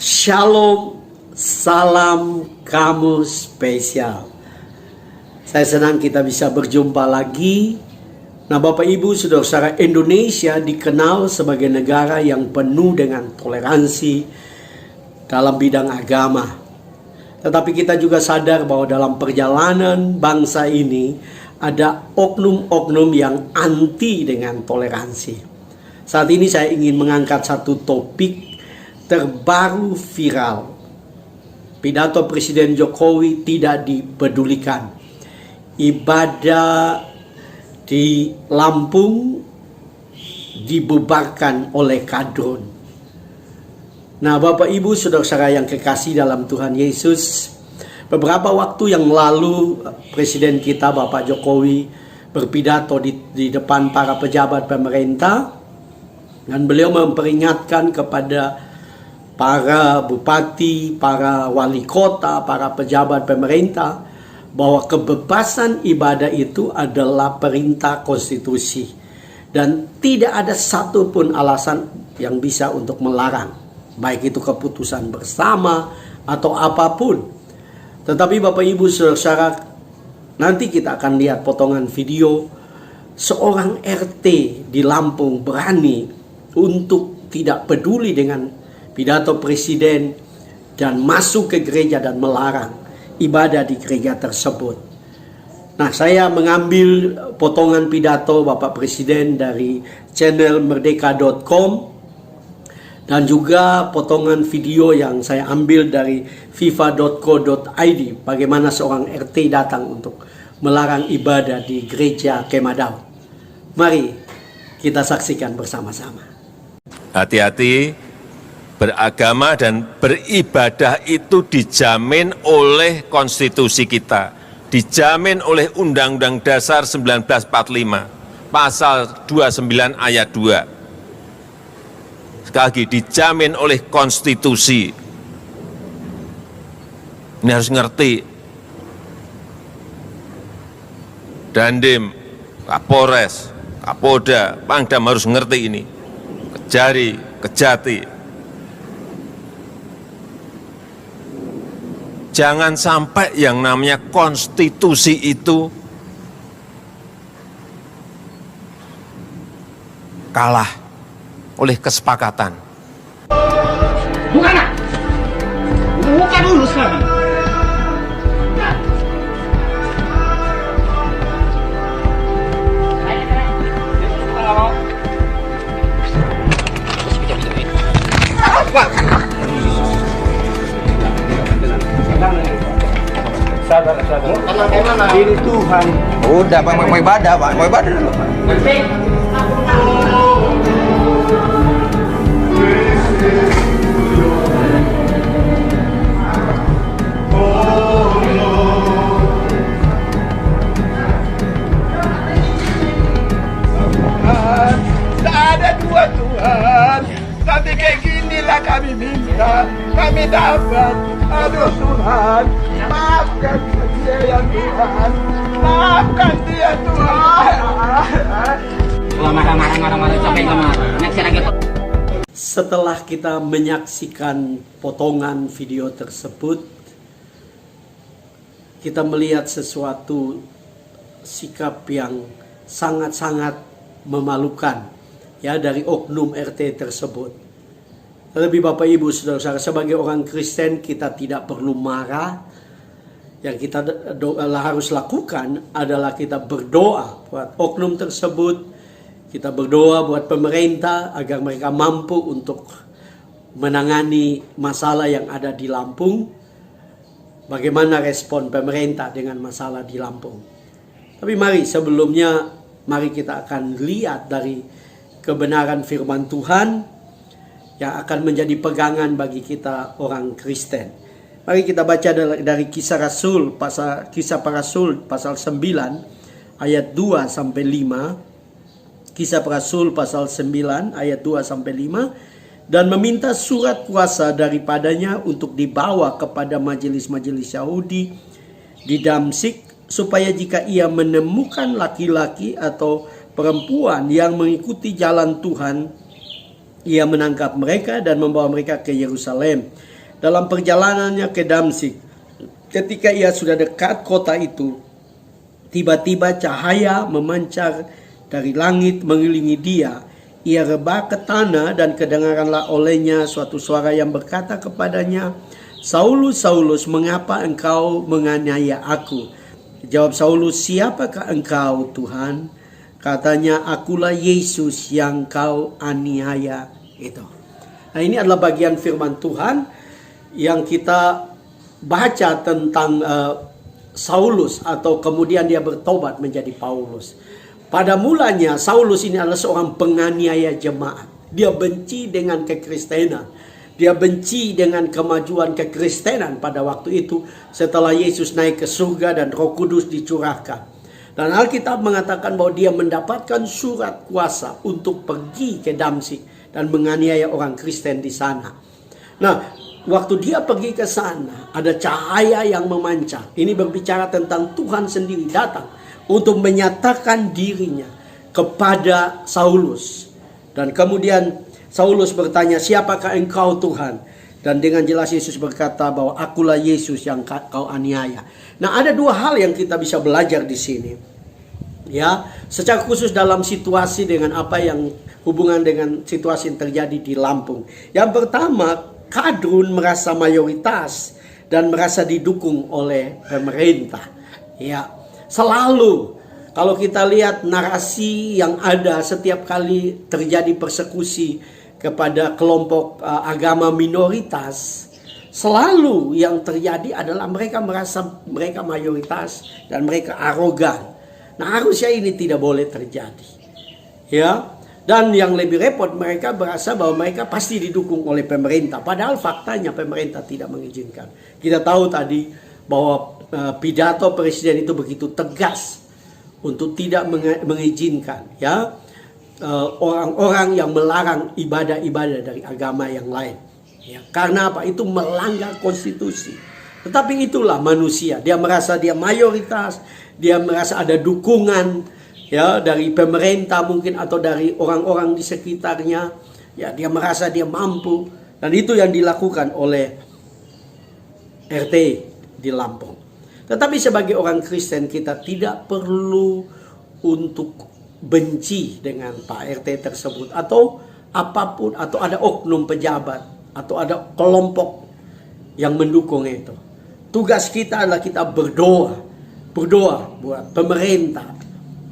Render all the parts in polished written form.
Shalom, salam kamu spesial. Saya senang kita bisa berjumpa lagi. Nah, Bapak Ibu, saudara-saudara, Indonesia dikenal sebagai negara yang penuh dengan toleransi dalam bidang agama. Tetapi kita juga sadar bahwa dalam perjalanan bangsa ini ada oknum-oknum yang anti dengan toleransi. Saat ini saya ingin mengangkat satu topik terbaru viral. Pidato Presiden Jokowi tidak dipedulikan. Ibadah di Lampung dibubarkan oleh kadrun. Nah, Bapak Ibu, saudara-saudara yang kekasih dalam Tuhan Yesus, beberapa waktu yang lalu Presiden kita Bapak Jokowi berpidato di depan para pejabat pemerintah, dan beliau memperingatkan kepada para bupati, para wali kota, para pejabat pemerintah bahwa kebebasan ibadah itu adalah perintah konstitusi dan tidak ada satupun alasan yang bisa untuk melarang, baik itu keputusan bersama atau apapun. Tetapi Bapak Ibu saudara, nanti kita akan lihat potongan video seorang RT di Lampung berani untuk tidak peduli dengan pidato presiden dan masuk ke gereja dan melarang ibadah di gereja tersebut. Nah, saya mengambil potongan pidato Bapak Presiden dari channel merdeka.com dan juga potongan video yang saya ambil dari fifa.co.id, bagaimana seorang RT datang untuk melarang ibadah di gereja Kemah Daud. Mari kita saksikan bersama-sama. Hati-hati, beragama dan beribadah itu dijamin oleh konstitusi kita, dijamin oleh Undang-Undang Dasar 1945, pasal 29 ayat 2. Sekali lagi, dijamin oleh konstitusi. Ini harus ngerti. Dandim, Kapolres, Kapolda, Pangdam harus ngerti ini. Kejari, Kejati. Jangan sampai yang namanya konstitusi itu kalah oleh kesepakatan. Buka dulu sekarang. Sadar. Ini Tuhan. Udah, Pak, mau ibadah, Pak. Mau ibadah dulu, Pak. Tak ada dua Tuhan. Tapi kayak ginilah kami minta. Kami dapat. Aduh Tuhan, maafkan dia ya Tuhan. Maafkan dia Tuhan. Marah-marah sampai kemana? Setelah kita menyaksikan potongan video tersebut, kita melihat sesuatu sikap yang sangat-sangat memalukan ya dari oknum RT tersebut. Lebih Bapak Ibu saudara-saudara, sebagai orang Kristen kita tidak perlu marah. Yang kita harus lakukan adalah kita berdoa buat oknum tersebut. Kita berdoa buat pemerintah agar mereka mampu untuk menangani masalah yang ada di Lampung. Bagaimana respon pemerintah dengan masalah di Lampung. Tapi mari kita akan lihat dari kebenaran firman Tuhan yang akan menjadi pegangan bagi kita orang Kristen. Mari kita baca dari Kisah Para Rasul pasal 9 ayat 2 sampai 5. Kisah Para Rasul pasal 9 ayat 2 sampai 5, dan meminta surat kuasa daripadanya untuk dibawa kepada majelis-majelis Yahudi di Damsyik, supaya jika ia menemukan laki-laki atau perempuan yang mengikuti jalan Tuhan ia menangkap mereka dan membawa mereka ke Yerusalem. Dalam perjalanannya ke Damsyik, ketika ia sudah dekat kota itu, tiba-tiba cahaya memancar dari langit mengelilingi dia. Ia rebah ke tanah dan kedengaranlah olehnya suatu suara yang berkata kepadanya, "Saulus, Saulus, mengapa engkau menganiaya aku?" Jawab Saulus, "Siapakah engkau, Tuhan?" Katanya, "Akulah Yesus yang kau aniaya itu." Nah, ini adalah bagian firman Tuhan yang kita baca tentang Saulus, atau kemudian dia bertobat menjadi Paulus. Pada mulanya Saulus ini adalah seorang penganiaya jemaat. Dia benci dengan kekristenan. Dia benci dengan kemajuan kekristenan pada waktu itu setelah Yesus naik ke surga dan Roh Kudus dicurahkan. Dan Alkitab mengatakan bahwa dia mendapatkan surat kuasa untuk pergi ke Damsyik dan menganiaya orang Kristen di sana. Nah, waktu dia pergi ke sana, ada cahaya yang memancar. Ini berbicara tentang Tuhan sendiri datang untuk menyatakan dirinya kepada Saulus. Dan kemudian Saulus bertanya, "Siapakah engkau, Tuhan?" Dan dengan jelas Yesus berkata bahwa akulah Yesus yang kau aniaya. Nah, ada dua hal yang kita bisa belajar di sini. Ya, secara khusus dalam situasi dengan apa yang hubungan dengan situasi yang terjadi di Lampung. Yang pertama, Kadrun merasa mayoritas dan merasa didukung oleh pemerintah. Ya, selalu kalau kita lihat narasi yang ada setiap kali terjadi persekusi kepada kelompok agama minoritas, selalu yang terjadi adalah mereka merasa mereka mayoritas dan mereka arogan. Nah, harusnya ini tidak boleh terjadi. Ya. Dan yang lebih repot, mereka berasa bahwa mereka pasti didukung oleh pemerintah. Padahal faktanya pemerintah tidak mengizinkan. Kita tahu tadi bahwa pidato presiden itu begitu tegas untuk tidak mengizinkan ya orang-orang yang melarang ibadah-ibadah dari agama yang lain. Ya, karena apa? Itu melanggar konstitusi. Tetapi itulah manusia. Dia merasa dia mayoritas, dia merasa ada dukungan ya dari pemerintah mungkin atau dari orang-orang di sekitarnya. Ya, dia merasa dia mampu, dan itu yang dilakukan oleh RT di Lampung. Tetapi sebagai orang Kristen kita tidak perlu untuk benci dengan Pak RT tersebut atau apapun, atau ada oknum pejabat atau ada kelompok yang mendukung itu. Tugas kita adalah kita berdoa buat pemerintah.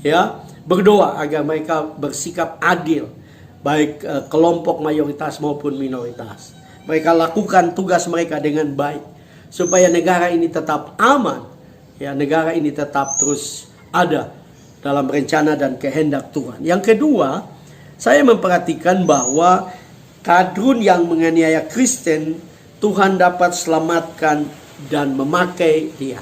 Ya, berdoa agar mereka bersikap adil, baik kelompok mayoritas maupun minoritas. Mereka lakukan tugas mereka dengan baik supaya negara ini tetap aman. Ya, negara ini tetap terus ada dalam rencana dan kehendak Tuhan. Yang kedua, saya memperhatikan bahwa Kadrun yang menganiaya Kristen, Tuhan dapat selamatkan dan memakai dia.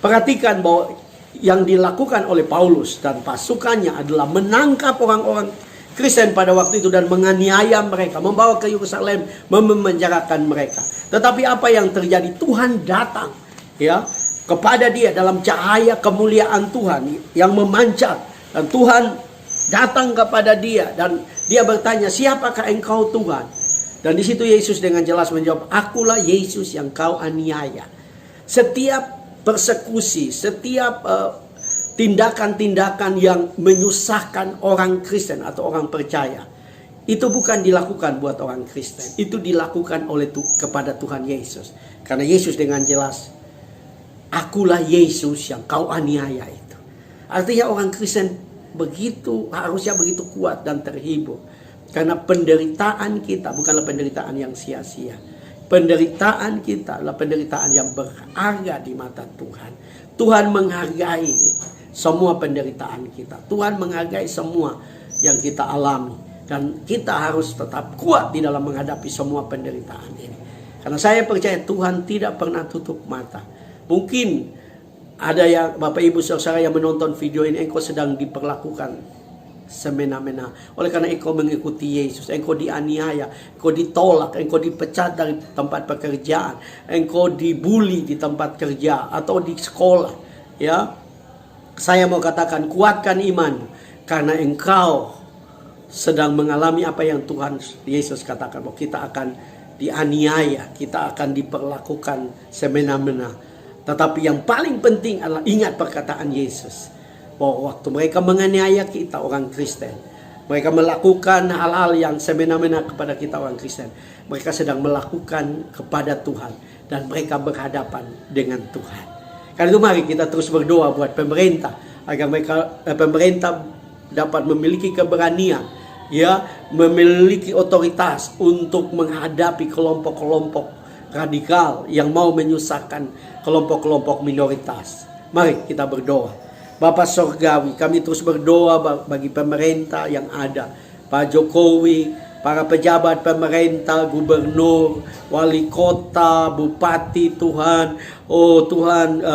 Perhatikan bahwa yang dilakukan oleh Paulus dan pasukannya adalah menangkap orang-orang Kristen pada waktu itu dan menganiaya mereka, membawa ke Yerusalem, memenjarakan mereka. Tetapi apa yang terjadi? Tuhan datang ya kepada dia dalam cahaya kemuliaan Tuhan yang memancar, dan Tuhan datang kepada dia dan dia bertanya, "Siapakah engkau, Tuhan?" Dan di situ Yesus dengan jelas menjawab, "Akulah Yesus yang kau aniaya." Setiap persekusi, setiap tindakan-tindakan yang menyusahkan orang Kristen atau orang percaya, itu bukan dilakukan buat orang Kristen, itu dilakukan oleh kepada Tuhan Yesus. Karena Yesus dengan jelas, "Akulah Yesus yang kau aniaya" itu. Artinya orang Kristen harusnya begitu kuat dan terhibur, karena penderitaan kita bukanlah penderitaan yang sia-sia. Penderitaan kita adalah penderitaan yang berharga di mata Tuhan. Tuhan menghargai semua penderitaan kita. Tuhan menghargai semua yang kita alami. Dan kita harus tetap kuat di dalam menghadapi semua penderitaan ini. Karena saya percaya Tuhan tidak pernah tutup mata. Mungkin ada yang Bapak Ibu saudara yang menonton video ini, engkau sedang diperlakukan semena-mena. Oleh karena engkau mengikuti Yesus, engkau dianiaya, engkau ditolak, engkau dipecat dari tempat pekerjaan, engkau dibully di tempat kerja atau di sekolah. Ya, saya mau katakan, kuatkan iman, karena engkau sedang mengalami apa yang Tuhan Yesus katakan, bahwa kita akan dianiaya, kita akan diperlakukan semena-mena. Tetapi yang paling penting adalah ingat perkataan Yesus, bahwa waktu mereka menganiaya kita orang Kristen, mereka melakukan hal-hal yang semena-mena kepada kita orang Kristen, mereka sedang melakukan kepada Tuhan, dan mereka berhadapan dengan Tuhan. Karena itu mari kita terus berdoa buat pemerintah, agar pemerintah dapat memiliki keberanian, ya, memiliki otoritas untuk menghadapi kelompok-kelompok radikal yang mau menyusahkan kelompok-kelompok minoritas. Mari kita berdoa. Bapa Sorgawi, kami terus berdoa bagi pemerintah yang ada, Pak Jokowi, para pejabat pemerintah, gubernur, wali kota, bupati, Tuhan, oh Tuhan,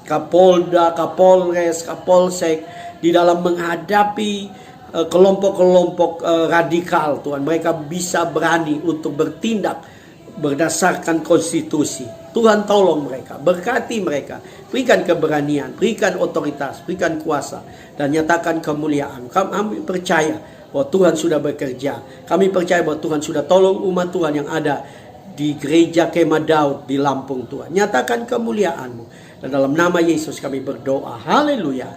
Kapolda, Kapolres, Kapolsek, di dalam menghadapi kelompok-kelompok radikal, Tuhan, mereka bisa berani untuk bertindak berdasarkan konstitusi. Tuhan tolong mereka, berkati mereka, berikan keberanian, berikan otoritas, berikan kuasa, dan nyatakan kemuliaan. Kami percaya bahwa Tuhan sudah bekerja. Kami percaya bahwa Tuhan sudah tolong umat Tuhan yang ada di gereja Kemah Daud di Lampung, Tuhan. Nyatakan kemuliaan-Mu. Dan dalam nama Yesus kami berdoa. Haleluya.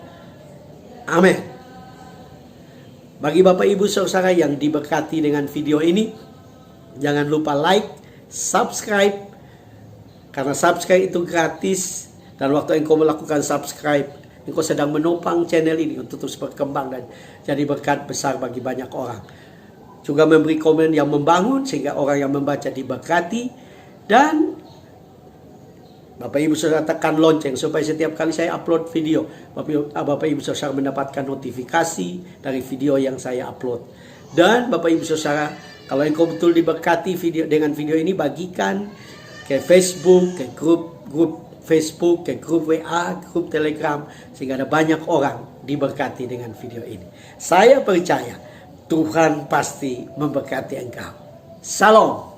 Amin. Bagi Bapak Ibu Saudara yang diberkati dengan video ini, jangan lupa like, subscribe, karena subscribe itu gratis. Dan waktu engkau melakukan subscribe, engkau sedang menopang channel ini untuk terus berkembang dan jadi berkat besar bagi banyak orang. Juga memberi komen yang membangun sehingga orang yang membaca diberkati. Dan Bapak Ibu Saudara tekan lonceng supaya setiap kali saya upload video, Bapak Ibu Saudara mendapatkan notifikasi dari video yang saya upload. Dan Bapak Ibu Saudara, kalau engkau betul diberkati dengan video ini, bagikan ke Facebook, ke grup Facebook, ke grup WA, grup Telegram, sehingga ada banyak orang diberkati dengan video ini. Saya percaya Tuhan pasti memberkati engkau. Salam.